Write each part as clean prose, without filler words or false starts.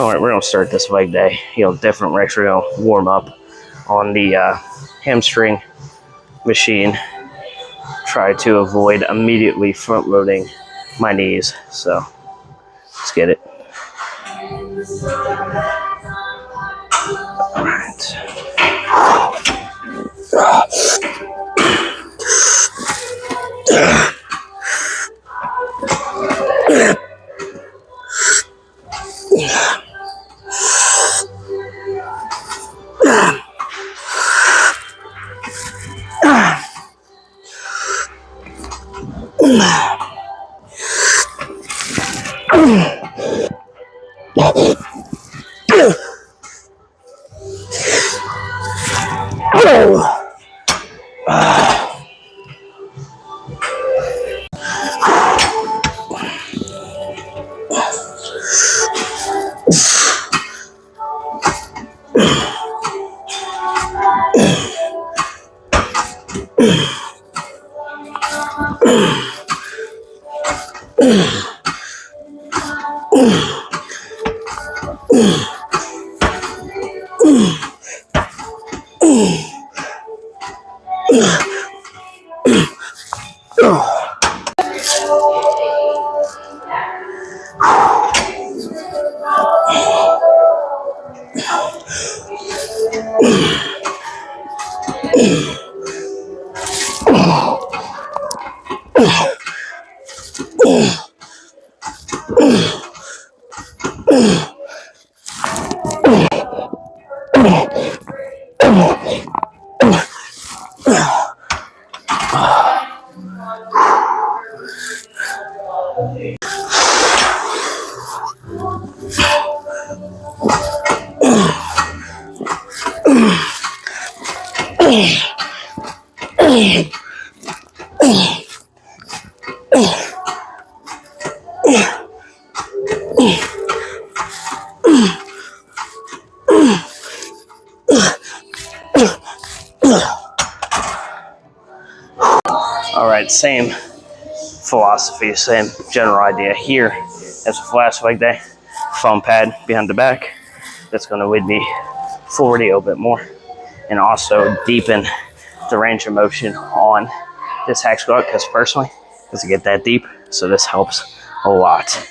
Alright, we're going to start this leg day. Different reps. We're going to warm up on the hamstring machine. Try to avoid immediately front loading my knees. So, let's get it. Alright. Alright, same philosophy, same general idea here as with last leg day. Foam pad behind the back. That's going to lead me forward a little bit more and also deepen the range of motion on this hack squat, because personally it doesn't get that deep, so this helps a lot.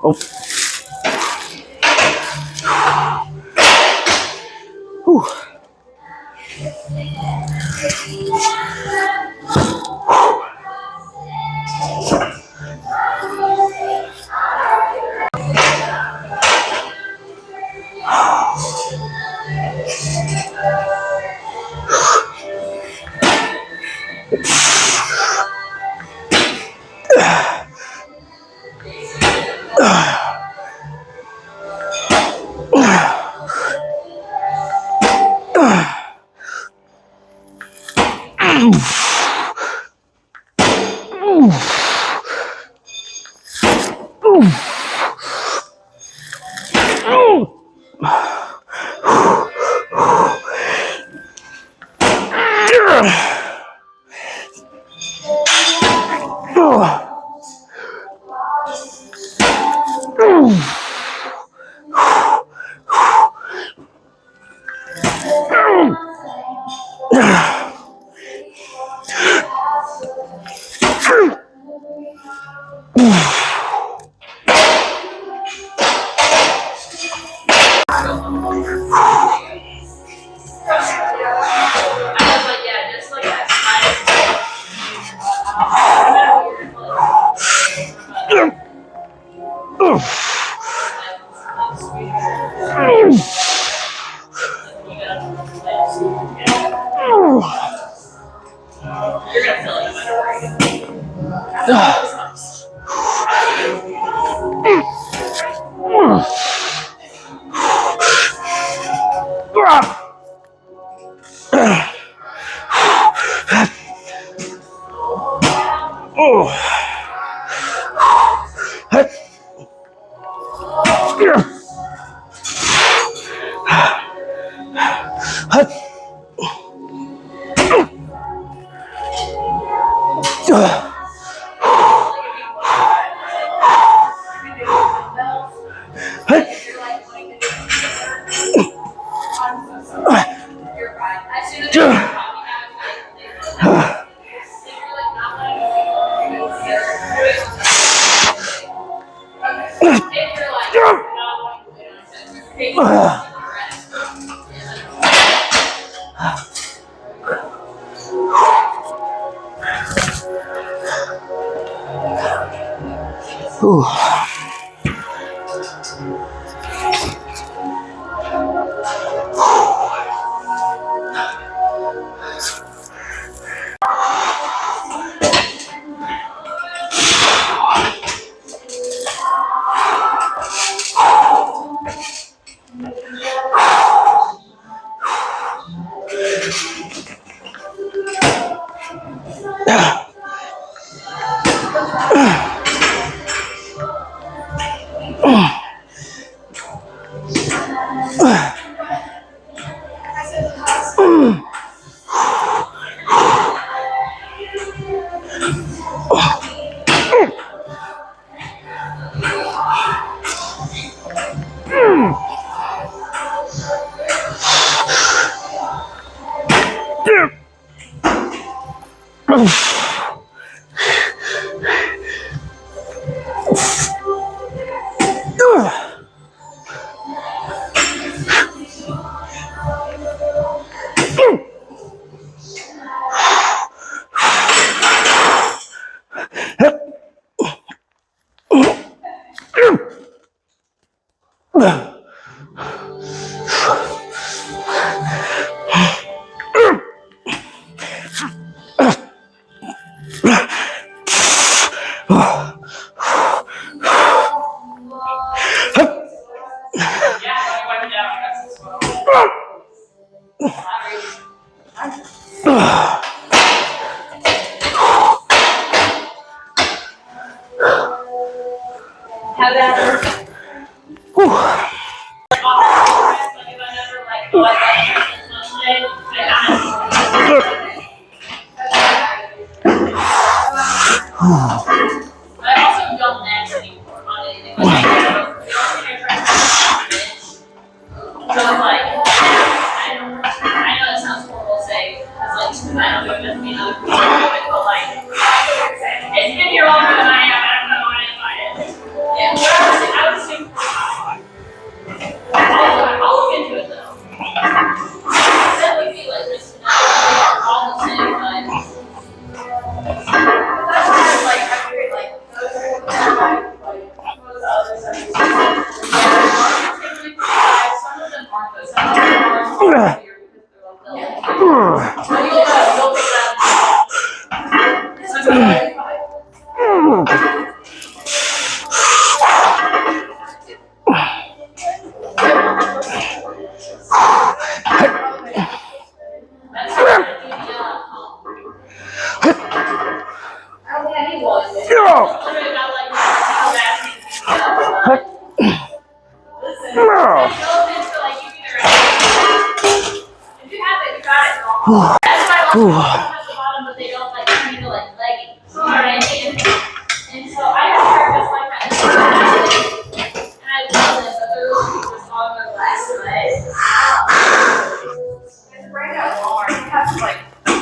Oh. Whew.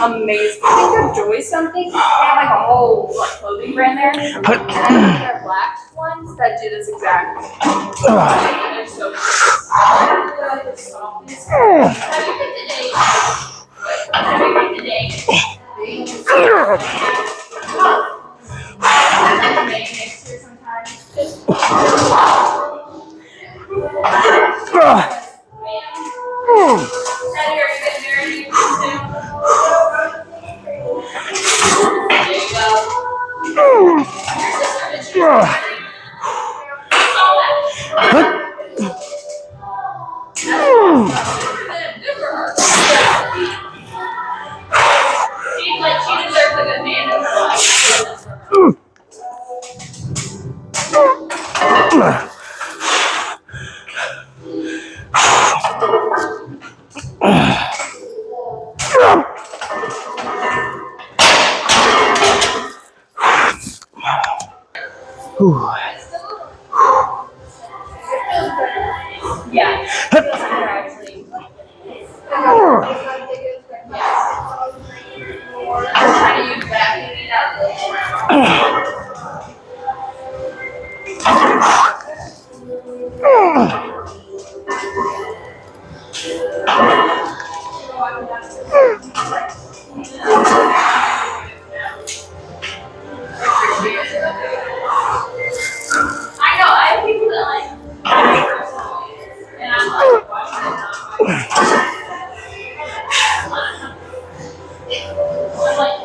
Amazing. I think they're always something. They have like a whole like clothing brand there. And they're black ones that do this exact. They're so cute. Have you picked today? Next year she deserves a good man in her life. Yeah. Actually. I'm trying to use that and eat out. I know, I have people that like, and I'm like, watching it. I'm like,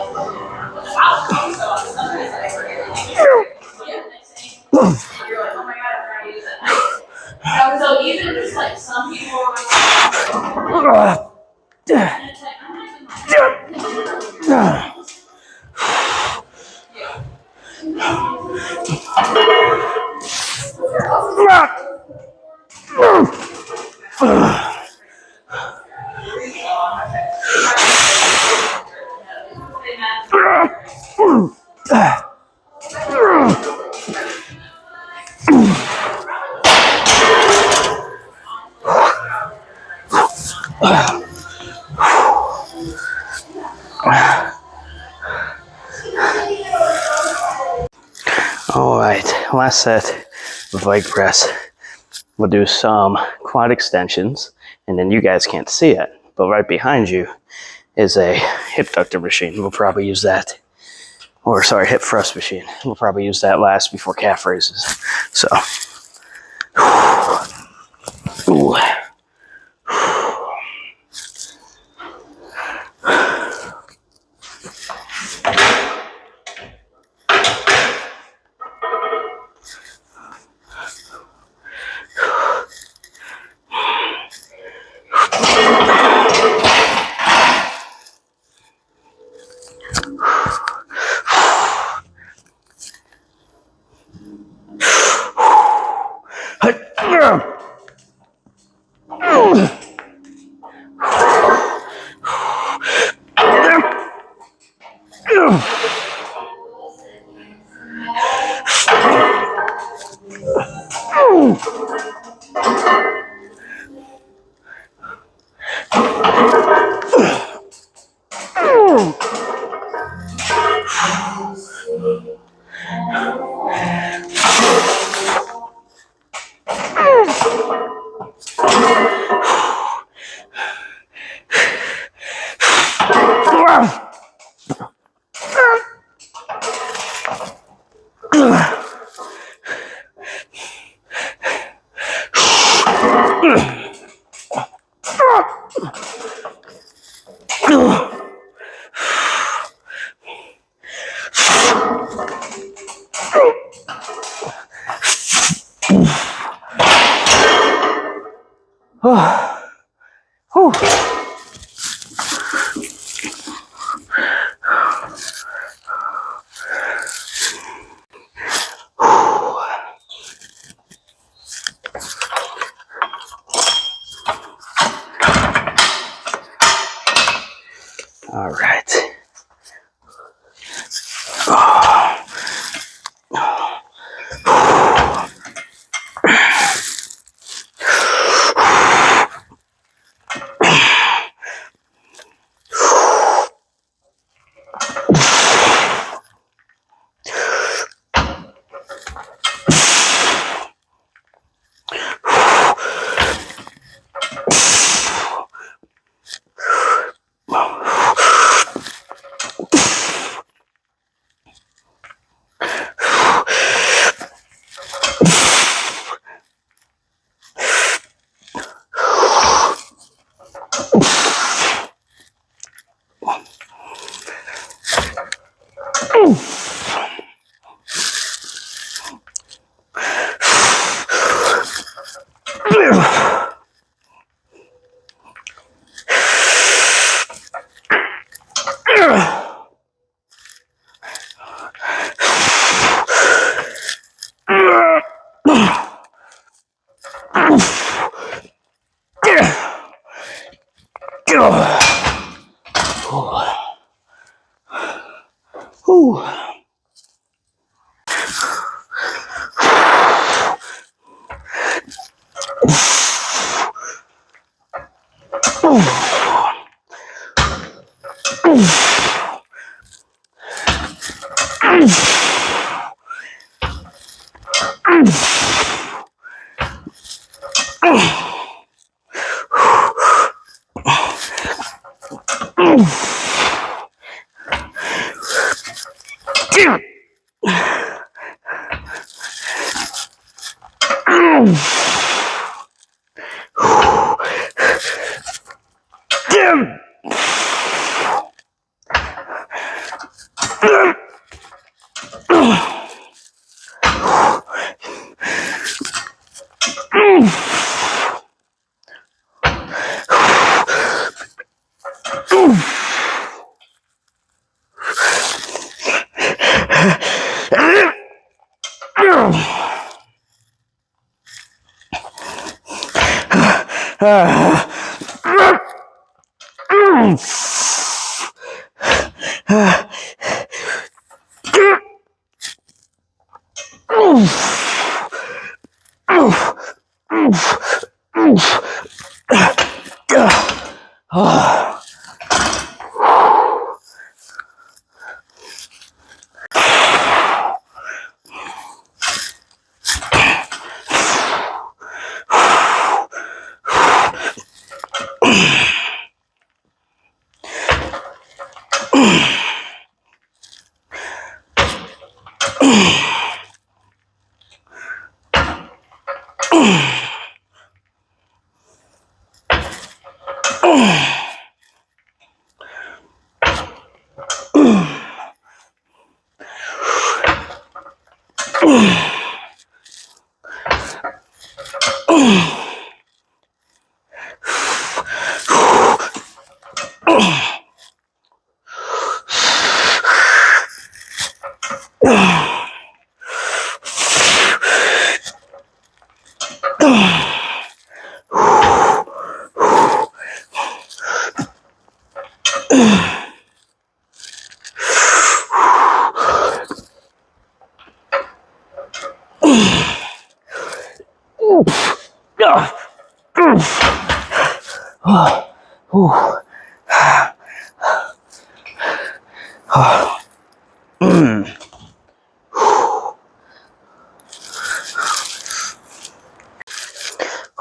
wow, so sometimes I forget. Yeah, next thing, you're like, oh my god, I forgot to use it. So even just like some people are like, and it's like, I'm not even like, All right, last set of leg press. We'll do some quad extensions, and then you guys can't see it, but right behind you is a hip ductor machine. We'll probably use that, or sorry, hip thrust machine. We'll probably use that last before calf raises. So, ooh. All right.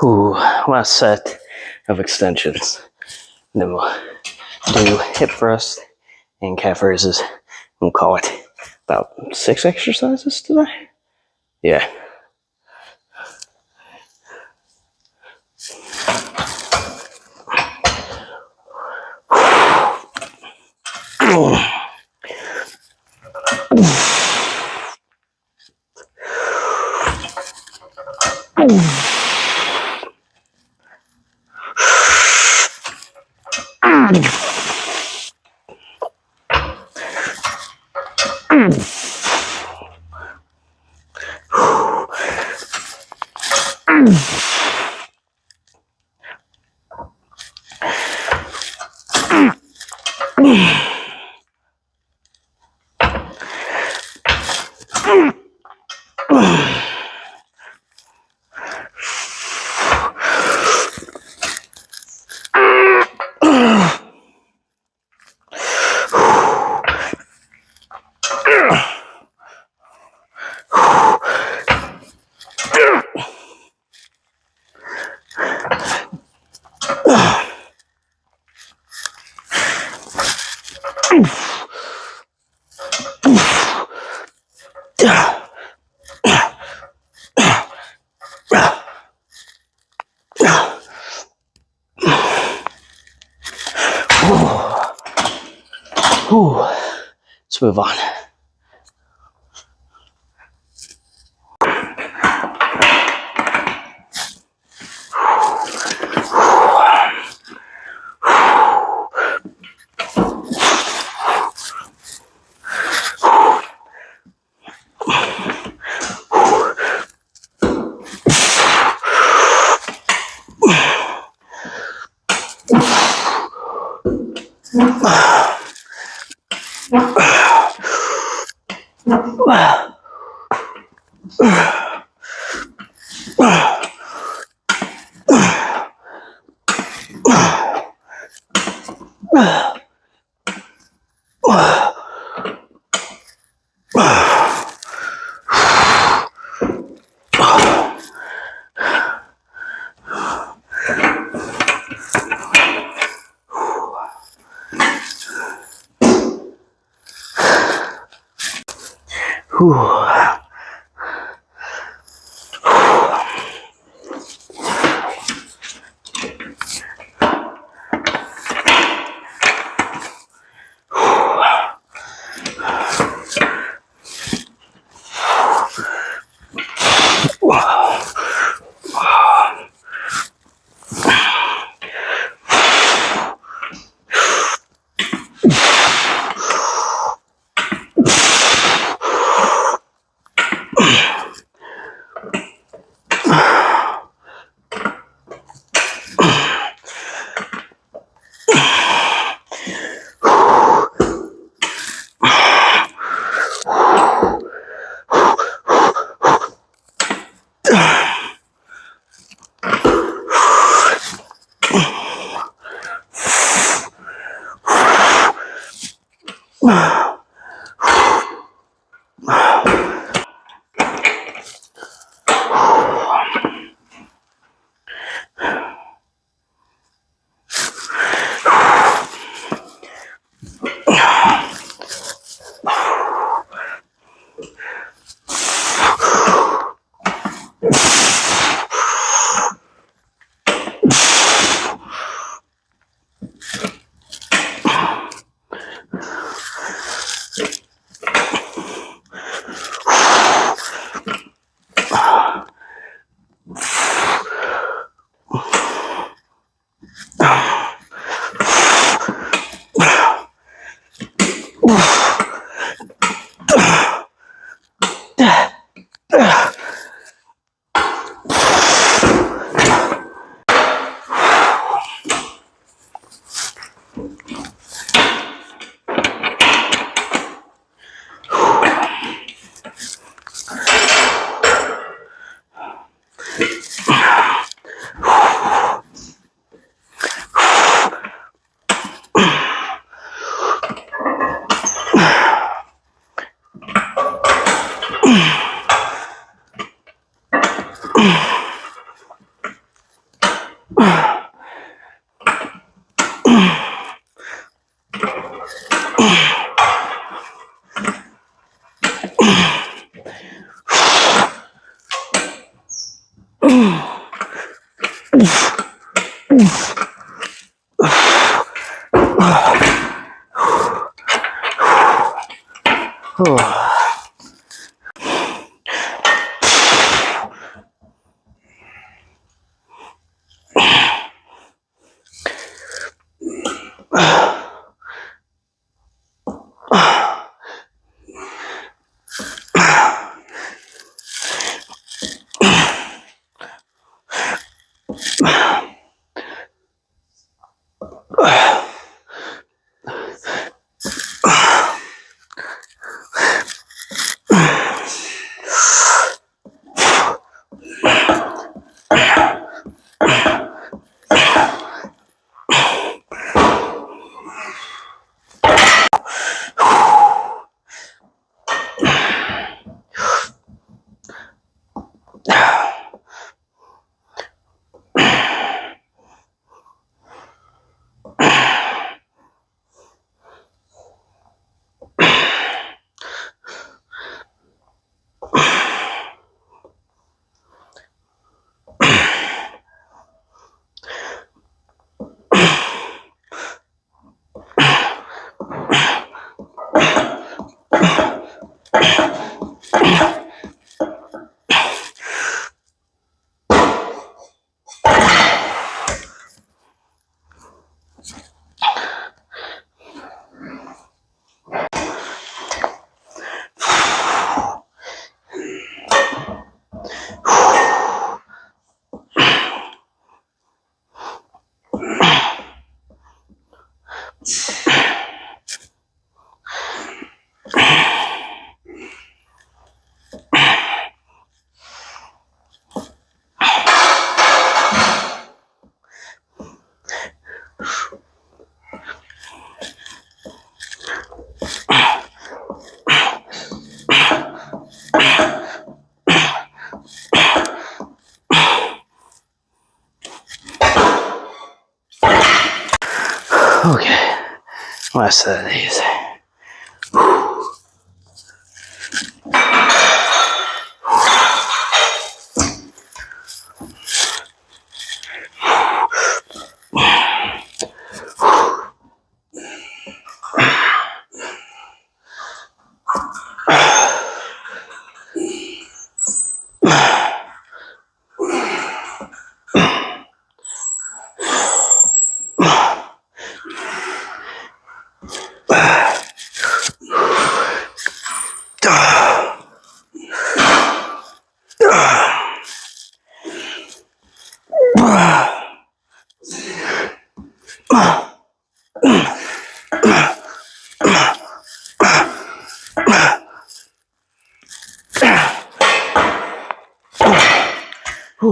Ooh, last set of extensions. Then we'll do hip thrust and calf raises. We'll call it about 6 exercises today. Yeah. Ooh, let's move on. Whew. Okay, last set of these. Whew,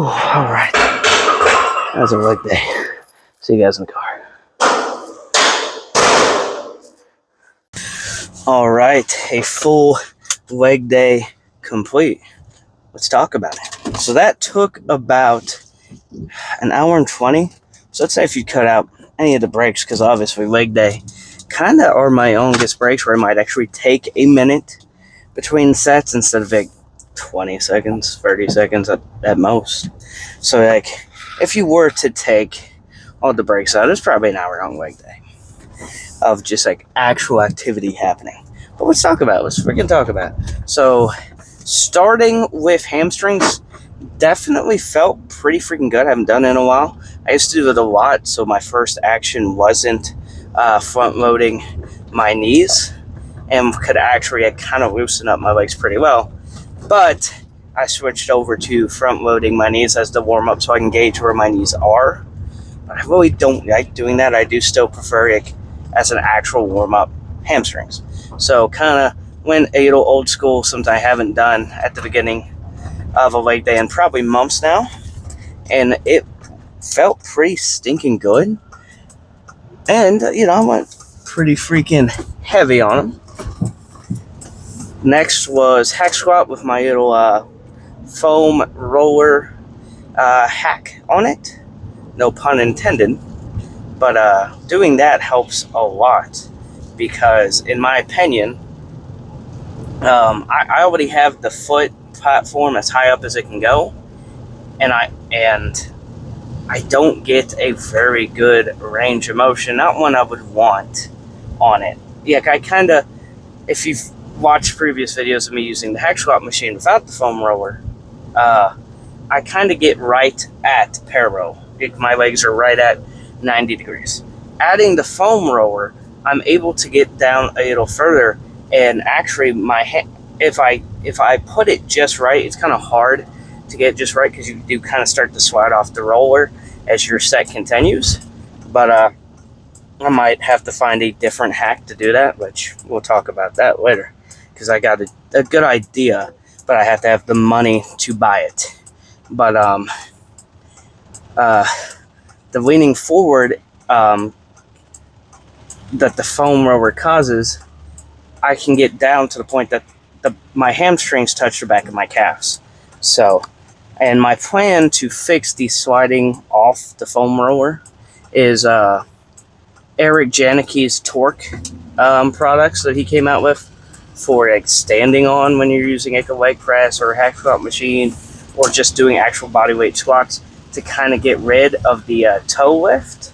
all right. That was a leg day. See you guys in the car. All right, a full leg day complete. Let's talk about it. So that took about an hour and 20. So let's say if you cut out any of the breaks, because obviously leg day kind of are my longest breaks where I might actually take a minute between sets instead of like 20 seconds, 30 seconds at most. So like if you were to take all the breaks out, it's probably an hour long leg day of just like actual activity happening. But let's talk about it. Let's freaking talk about it. So starting with hamstrings, definitely felt pretty freaking good. I haven't done it in a while. I used to do it a lot, so my first action wasn't front loading my knees and could actually kind of loosen up my legs pretty well. But I switched over to front loading my knees as the warm up so I can gauge where my knees are. But I really don't like doing that. I do still prefer it as an actual warm up hamstrings. So kind of went a little old school, something I haven't done at the beginning of a leg day in probably months now, and it felt pretty stinking good. And I went pretty freaking heavy on them. Next was hack squat with my little foam roller hack on it, no pun intended, but doing that helps a lot because in my opinion I already have the foot platform as high up as it can go, and I don't get a very good range of motion, not one I would want on it. Yeah, I kind of, if you've watched previous videos of me using the hack squat machine without the foam roller, I kind of get right at parallel. My legs are right at 90 degrees. Adding the foam roller, I'm able to get down a little further, and actually my hand, if I put it just right, it's kind of hard to get just right because you do kind of start to slide off the roller as your set continues. But I might have to find a different hack to do that, which we'll talk about that later because I got a good idea, but I have to have the money to buy it. But the leaning forward that the foam roller causes, I can get down to the point that my hamstrings touch the back of my calves. So, and my plan to fix the sliding off the foam roller is Eric Janicki's torque products that he came out with for like standing on when you're using like a leg press or a hack squat machine or just doing actual bodyweight squats to kind of get rid of the toe lift.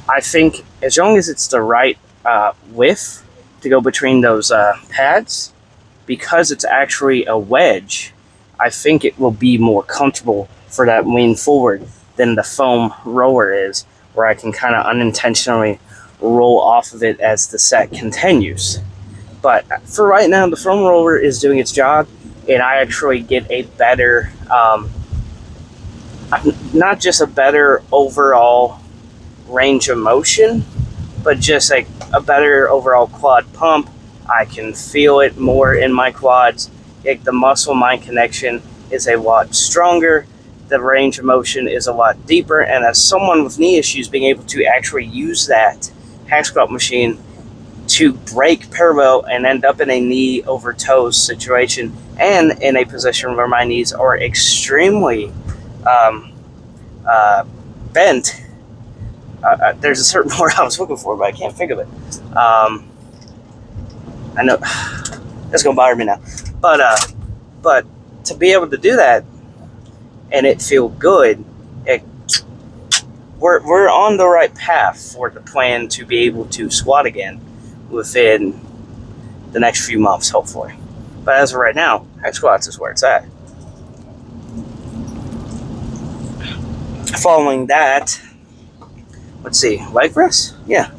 I think as long as it's the right width to go between those pads, because it's actually a wedge, I think it will be more comfortable for that lean forward than the foam roller is, where I can kind of unintentionally roll off of it as the set continues. But for right now, the foam roller is doing its job, and I actually get a better, not just a better overall range of motion, but just like a better overall quad pump. I can feel it more in my quads. Like the muscle-mind connection is a lot stronger. The range of motion is a lot deeper. And as someone with knee issues, being able to actually use that hack squat machine to break parallel and end up in a knee over toes situation and in a position where my knees are extremely bent. There's a certain word I was looking for, but I can't think of it. I know that's gonna bother me now, but to be able to do that and it feel good, we're on the right path for the plan to be able to squat again within the next few months, hopefully. But as of right now, hack squats is where it's at. Following that, let's see, leg press? Yeah.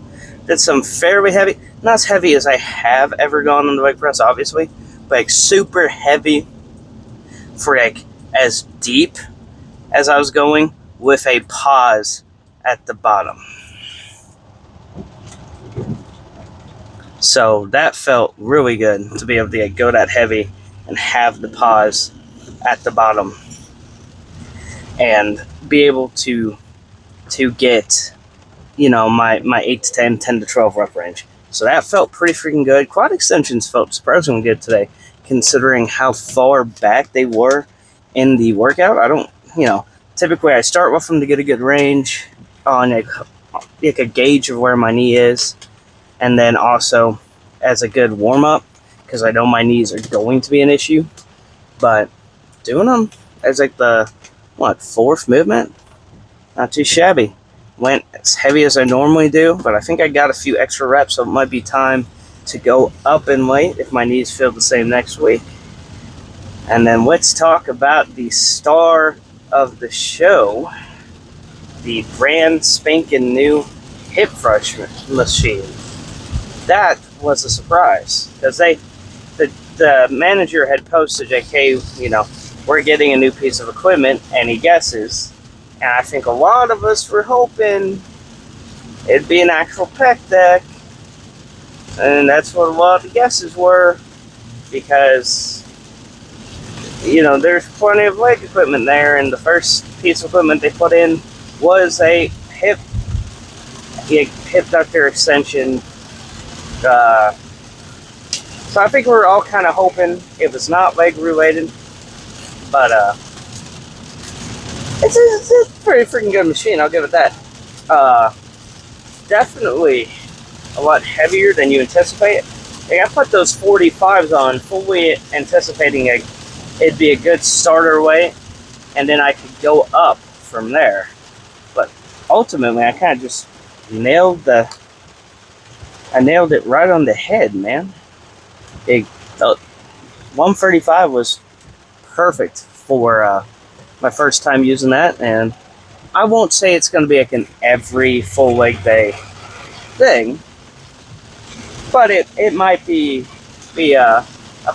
Did some fairly heavy, not as heavy as I have ever gone on the leg press, obviously, but like super heavy for like as deep as I was going with a pause at the bottom. So that felt really good to be able to go that heavy and have the pause at the bottom and be able to get, my 8 to 10, 10 to 12 rep range. So that felt pretty freaking good. Quad extensions felt surprisingly good today, considering how far back they were in the workout. I don't, typically I start with them to get a good range on a gauge of where my knee is, and then also as a good warm-up, because I know my knees are going to be an issue. But doing them as like the, fourth movement, not too shabby. Went as heavy as I normally do, but I think I got a few extra reps, so it might be time to go up in weight if my knees feel the same next week. And then let's talk about the star of the show, the brand spanking new hip thrust machine. That was a surprise, because the manager had posted like, hey, we're getting a new piece of equipment, any guesses? And I think a lot of us were hoping it'd be an actual pec deck, and that's what a lot of the guesses were, because there's plenty of leg equipment there, and the first piece of equipment they put in was a hip abductor extension. So I think we're all kind of hoping it was not leg related, but it's a pretty freaking good machine, I'll give it that. Definitely a lot heavier than you anticipate. Like, I put those 45s on fully anticipating it'd be a good starter weight, and then I could go up from there. But ultimately, I kind of just nailed it right on the head, man. The 135 was perfect for my first time using that, and I won't say it's going to be like an every full leg day thing, but it might be a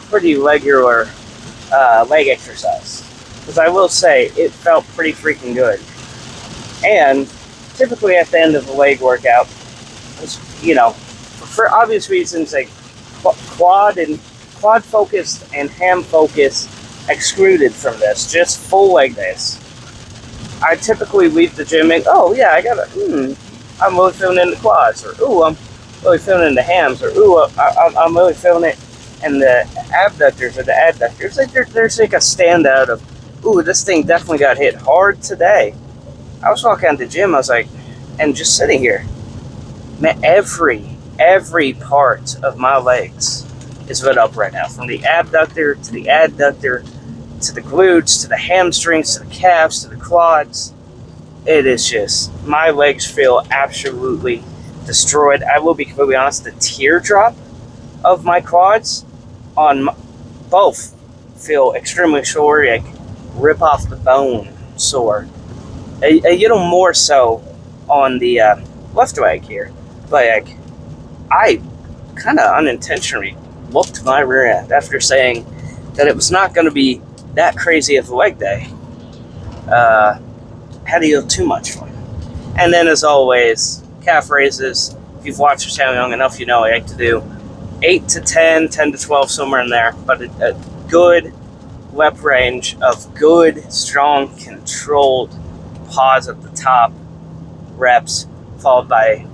pretty regular leg exercise, because I will say it felt pretty freaking good. And typically at the end of the leg workout, for obvious reasons, like quad focused and ham focused excluded from this, just full leg days. I typically leave the gym and, I'm really feeling in the quads, or I'm really feeling in the hams, or I'm really feeling it in the abductors or the adductors. Like there's like a standout of, this thing definitely got hit hard today. I was walking out the gym, I was like, and just sitting here, man, every part of my legs is lit up right now, from the abductor to the adductor to the glutes to the hamstrings to the calves to the quads. It is just, my legs feel absolutely destroyed. I will be completely honest, the teardrop of my quads on both feel extremely sore, like rip off the bone sore. A little more so on the left leg here, but like I kind of unintentionally looked my rear end after saying that it was not going to be that crazy of a leg day. Had to yield too much fun. And then, as always, calf raises. If you've watched the channel long enough, you know I like to do 8 to 10, 10 to 12, somewhere in there, but a good rep range of good, strong, controlled pause at the top reps, followed by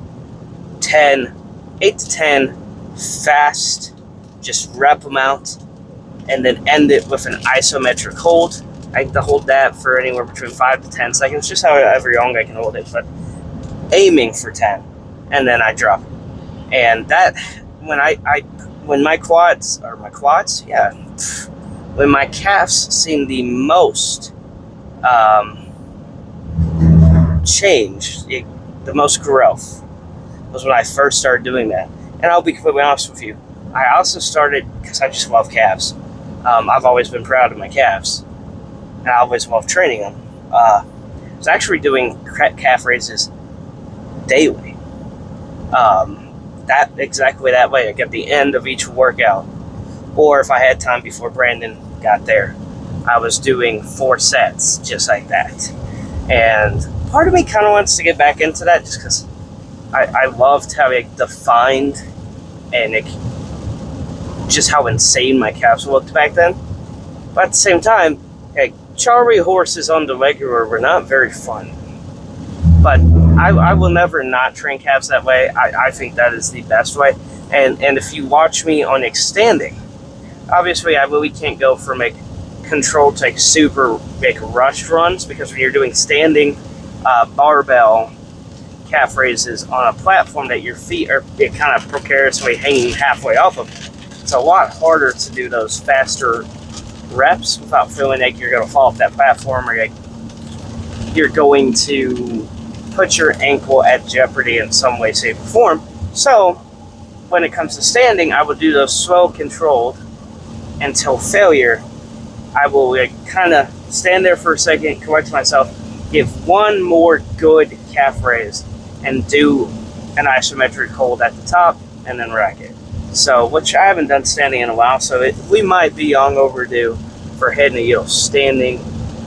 8 to 10 fast, just rep them out, and then end it with an isometric hold. I like to hold that for anywhere between 5 to 10 seconds, just however long I can hold it, but aiming for 10, and then I drop it. And that, when my calves seem the most change, the most growth, was when I first started doing that. And I'll be completely honest with you, I also started because I just love calves. I've always been proud of my calves, and I always loved training them. I was actually doing calf raises daily. That exactly that way, like at the end of each workout, or if I had time before Brandon got there, I was doing 4 sets just like that. And part of me kind of wants to get back into that just because I loved how it defined and just how insane my calves looked back then. But at the same time, like, Charlie horses on the regular were not very fun. But I will never not train calves that way. I think that is the best way. And if you watch me on extending, obviously I really can't go from a controlled to like super big rush runs, because when you're doing standing barbell calf raises on a platform that your feet are kind of precariously hanging halfway off of, it's a lot harder to do those faster reps without feeling like you're going to fall off that platform, or like you're going to put your ankle at jeopardy in some way, shape, or form. So when it comes to standing, I will do those slow, controlled until failure. I will like kind of stand there for a second, collect myself, give one more good calf raise, and do an isometric hold at the top, and then rack it. So, which I haven't done standing in a while, so we might be long overdue for hitting a standing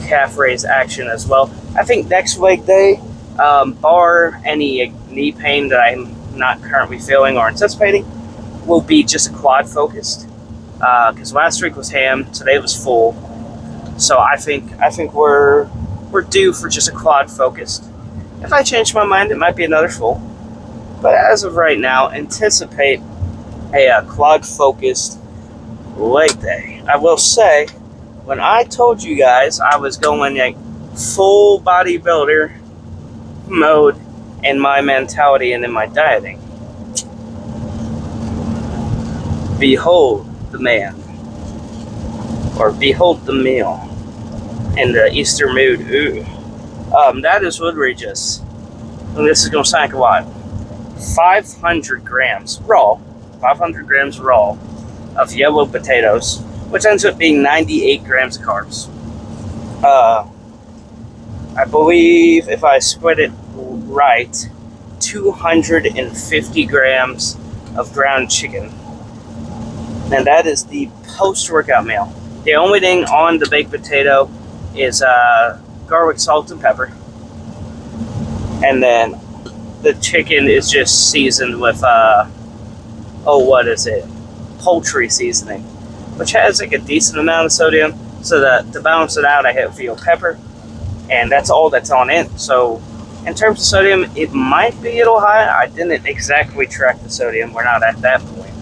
calf raise action as well. I think next leg day, bar any knee pain that I'm not currently feeling or anticipating, will be just quad focused. Because last week was ham, today was full, so I think we're due for just a quad focused. If I change my mind, it might be another full, but as of right now, anticipate a quad focused leg day. I will say, when I told you guys I was going like full bodybuilder mode in my mentality and in my dieting, behold the man, or behold the meal in the Easter mood. Ooh. That is Woodridge's. And this is going to sound like a lot. 500 grams raw of yellow potatoes, which ends up being 98 grams of carbs. I believe if I split it right, 250 grams of ground chicken. And that is the post-workout meal. The only thing on the baked potato is garlic, salt, and pepper. And then the chicken is just seasoned with, poultry seasoning, which has like a decent amount of sodium. So that to balance it out, I hit veal pepper, and that's all that's on it. So in terms of sodium, it might be a little high. I didn't exactly track the sodium. We're not at that point.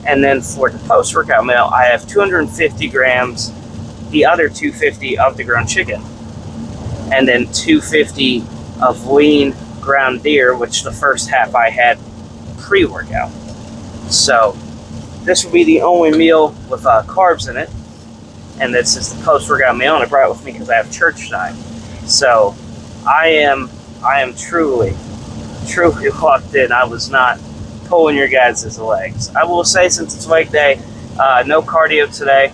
And then for the post-workout meal, I have 250 grams, the other 250 of the ground chicken, and then 250 of lean ground deer, which the first half I had pre-workout. So this will be the only meal with carbs in it, and this is the post-workout meal, and I brought it with me because I have church tonight. So I am truly locked in. I was not pulling your guys' legs. I will say, since it's leg day, no cardio today,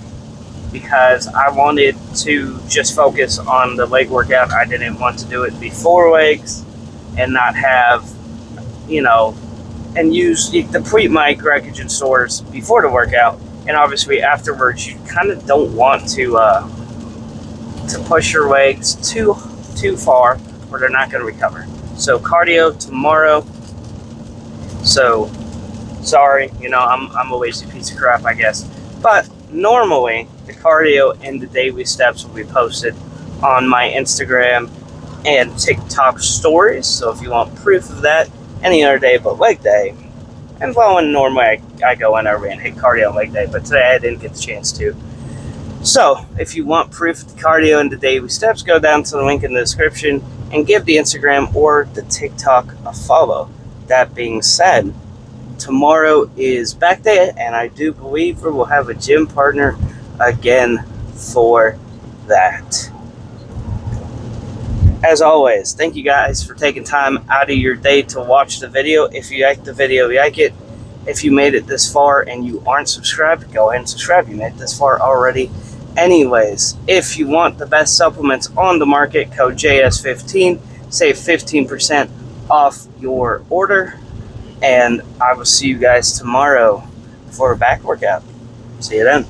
because I wanted to just focus on the leg workout. I didn't want to do it before legs and not have, and deplete my glycogen stores before the workout. And obviously afterwards, you kind of don't want to push your legs too far, or they're not going to recover. So cardio tomorrow. So sorry, I'm a lazy piece of crap, I guess. But normally the cardio and the daily steps will be posted on my Instagram and TikTok stories. So if you want proof of that, any other day but leg day. And following normally I go in early and hit cardio on leg day, but today I didn't get the chance to. So if you want proof of the cardio and the daily steps, go down to the link in the description and give the Instagram or the TikTok a follow. That being said, tomorrow is back day, and I do believe we will have a gym partner again for that. As always, thank you guys for taking time out of your day to watch the video. If you like the video, like it. If you made it this far and you aren't subscribed, go ahead and subscribe. You made it this far already. Anyways, if you want the best supplements on the market, code JS15, save 15% off your order. And I will see you guys tomorrow for a back workout. See you then.